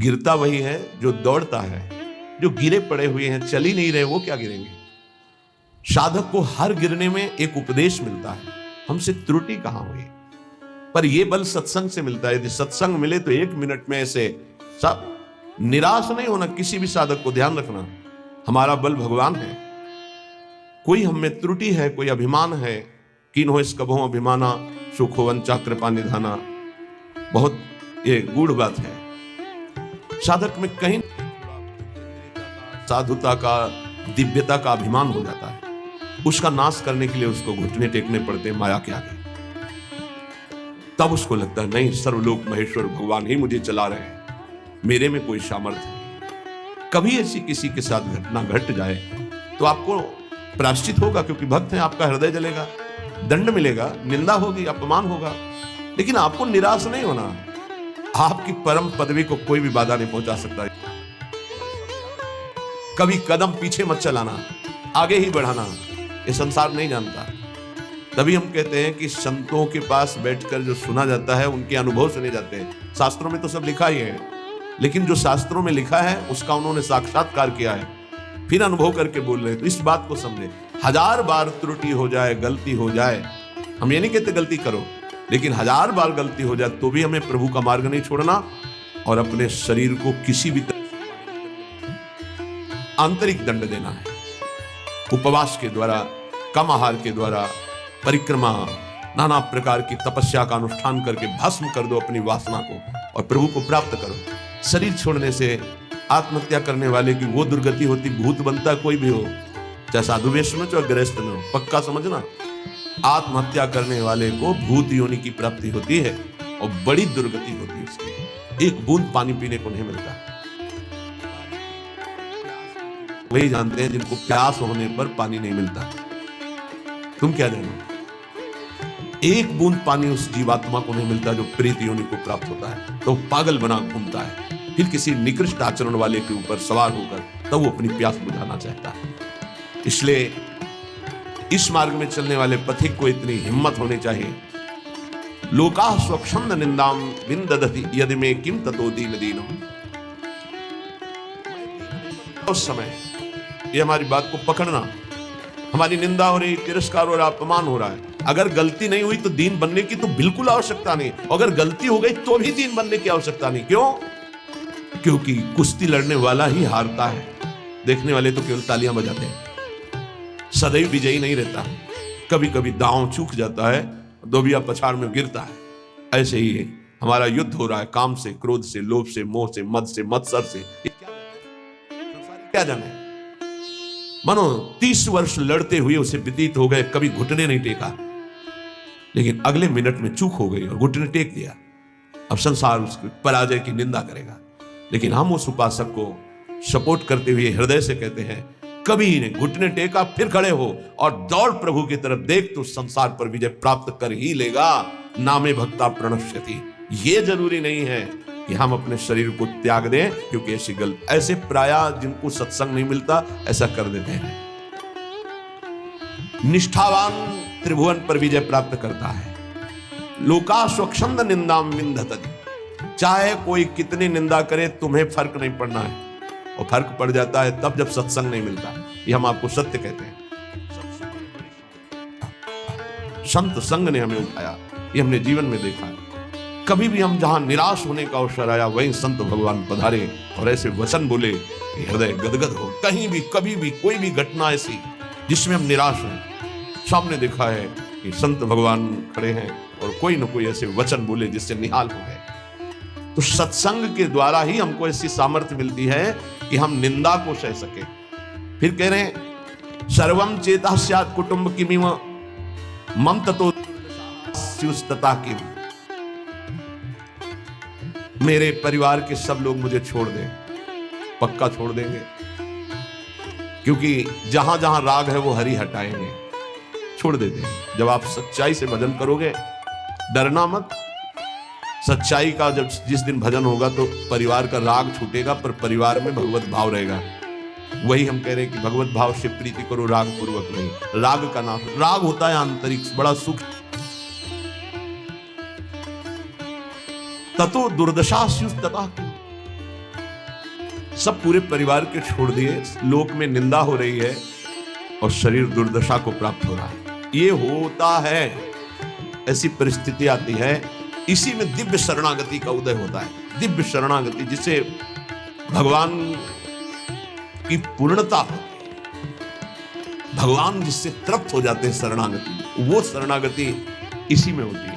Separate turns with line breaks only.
गिरता वही है जो दौड़ता है। जो गिरे पड़े हुए हैं, चल ही नहीं रहे, वो क्या गिरेंगे? साधक को हर गिरने में एक उपदेश मिलता है, हमसे त्रुटि कहां हुई। पर यह बल सत्संग से मिलता है। यदि सत्संग मिले तो 1 मिनट में ऐसे सब निराश नहीं होना। किसी भी साधक को ध्यान रखना, हमारा बल भगवान है। कोई हम में त्रुटि है, कोई अभिमान है, किन हो इस कभो अभिमाना सुखो वंचा कृपा निधाना, बहुत ये गूढ़ बात है। साधक में कहीं साधुता का, दिव्यता का अभिमान हो जाता है। उसका नाश करने के लिए उसको घुटने टेकने पड़ते हैं माया के आगे। तब उसको लगता है नहीं, सर्वलोक महेश्वर भगवान ही मुझे चला रहे हैं, मेरे में कोई सामर्थ्य नहीं। कभी ऐसी किसी के साथ घटना घट जाए तो आपको प्रायश्चित होगा, क्योंकि भक्त हैं, आपका हृदय जलेगा, दंड मिलेगा, निंदा होगी, अपमान होगा। लेकिन आपको निराश नहीं होना। आपकी परम पदवी को कोई भी बाधा नहीं पहुंचा सकता। कभी कदम पीछे मत चलाना, आगे ही बढ़ाना। ये संसार नहीं जानता। तभी हम कहते हैं कि संतों के पास बैठकर जो सुना जाता है उनके अनुभव सुने जाते हैं। शास्त्रों में तो सब लिखा ही है, लेकिन जो शास्त्रों में लिखा है उसका उन्होंने साक्षात्कार किया है, फिर अनुभव करके बोल रहे हैं। तो इस बात को समझे। 1000 बार त्रुटि हो जाए, गलती हो जाए, हम ये नहीं कहते गलती करो, लेकिन 1000 बार गलती हो जाए तो भी हमें प्रभु का मार्ग नहीं छोड़ना और अपने शरीर को किसी भी तरह आंतरिक दंड देना है। उपवास के द्वारा, कम आहार के द्वारा, परिक्रमा, नाना प्रकार की तपस्या का अनुष्ठान करके भस्म कर दो अपनी वासना को और प्रभु को प्राप्त करो। शरीर छोड़ने से आत्महत्या करने वाले की वो दुर्गति होती, भूत बनता कोई भी हो, चाहे साधु वेश में चाहे गृहस्थ में हो। पक्का समझना, आत्महत्या करने वाले को भूत योनि की प्राप्ति होती है और बड़ी दुर्गति होती है उसकी। एक बूंद पानी पीने को नहीं मिलता। वही जानते हैं जिनको प्यास होने पर पानी नहीं मिलता। तुम क्या जानो? एक बूंद पानी उस जीवात्मा को नहीं मिलता जो प्रेत योनि को प्राप्त होता है, तो पागल बना घूमता है। फिर किसी निकृष्ट आचरण वाले के ऊपर सवार होकर तब वो अपनी प्यास बुझाना चाहता है। इसलिए इस मार्ग में चलने वाले पथिक को इतनी हिम्मत होनी चाहिए। लोका स्वच्छंद निंदाम विंदधति यदि में किम ततो दीन दीनम। उस समय ये हमारी बात को पकड़ना। हमारी निंदा हो रही, तिरस्कार हो रहा, अपमान हो रहा है, अगर गलती नहीं हुई तो दीन बनने की तो बिल्कुल आवश्यकता नहीं। अगर गलती हो गई तो भी दीन बनने की आवश्यकता नहीं। क्यों? क्योंकि कुश्ती लड़ने वाला ही हारता है, देखने वाले तो केवल तालियां बजाते हैं। सदैव विजयी नहीं रहता, कभी कभी दांव चूक जाता है, दोबिया पछाड़ में गिरता है। ऐसे ही है, हमारा युद्ध हो रहा है काम से, क्रोध से, लोभ से, मोह से, मद से, मत्सर से। क्या जाने, मानो 30 वर्ष लड़ते हुए उसे व्यतीत हो गए, कभी घुटने नहीं टेका, लेकिन अगले मिनट में चूक हो गई और घुटने टेक दिया। अब संसार उसकी पराजय की निंदा करेगा, लेकिन हम उस उपासक को सपोर्ट करते हुए हृदय से कहते हैं, कभी नहीं घुटने टेका, फिर खड़े हो और दौड़ प्रभु की तरफ, देख तो संसार पर विजय प्राप्त कर ही लेगा। नामे भक्ता प्रणश्यति। ये जरूरी नहीं है कि हम अपने शरीर को त्याग दें, क्योंकि ऐसी गलत, ऐसे प्रायः जिनको सत्संग नहीं मिलता ऐसा कर देते हैं। निष्ठावान त्रिभुवन पर विजय प्राप्त करता है। लोका स्वच्छंद निंदाम विंदधति। चाहे कोई कितनी निंदा करे, तुम्हें फर्क नहीं पड़ना है, और फर्क पड़ जाता है तब जब सत्संग नहीं मिलता। ये हम आपको सत्य कहते हैं। संत संग ने हमें उठाया, ये हमने जीवन में देखा है। कभी भी हम जहां निराश होने का अवसर आया, वहीं संत भगवान पधारे और ऐसे वचन बोले कि हृदय गदगद हो। कहीं भी, कभी भी, कोई भी घटना ऐसी जिसमें हम निराश हैं, सामने देखा है कि संत भगवान खड़े हैं और कोई न कोई ऐसे वचन बोले जिससे निहाल हो गए। तो सत्संग के द्वारा ही हमको ऐसी सामर्थ्य मिलती है कि हम निंदा को सह सके। फिर कह रहे हैं, सर्वम चेता स्यात् कुटुंब किमिव मम ततो स्युस्तता किम। मेरे परिवार के सब लोग मुझे छोड़ दें, पक्का छोड़ देंगे, क्योंकि जहां जहां राग है वो हरि हटाएंगे, छोड़ देते हैं। जब आप सच्चाई से भजन करोगे, डरना मत। सच्चाई का जब जिस दिन भजन होगा तो परिवार का राग छूटेगा, पर परिवार में भगवत भाव रहेगा। वही हम कह रहे हैं कि भगवत भाव से प्रीति करो, राग पूर्वक नहीं। राग का नाम, राग होता है आंतरिक, बड़ा सुख। ततो दुर्दशा स्युस्तता। सब पूरे परिवार के छोड़ दिए, लोक में निंदा हो रही है और शरीर दुर्दशा को प्राप्त हो रहा है। ये होता है, ऐसी परिस्थिति आती है। इसी में दिव्य शरणागति का उदय होता है। दिव्य शरणागति जिसे भगवान की पूर्णता होती है, भगवान जिससे तृप्त हो जाते हैं शरणागति, वो शरणागति इसी में होती है।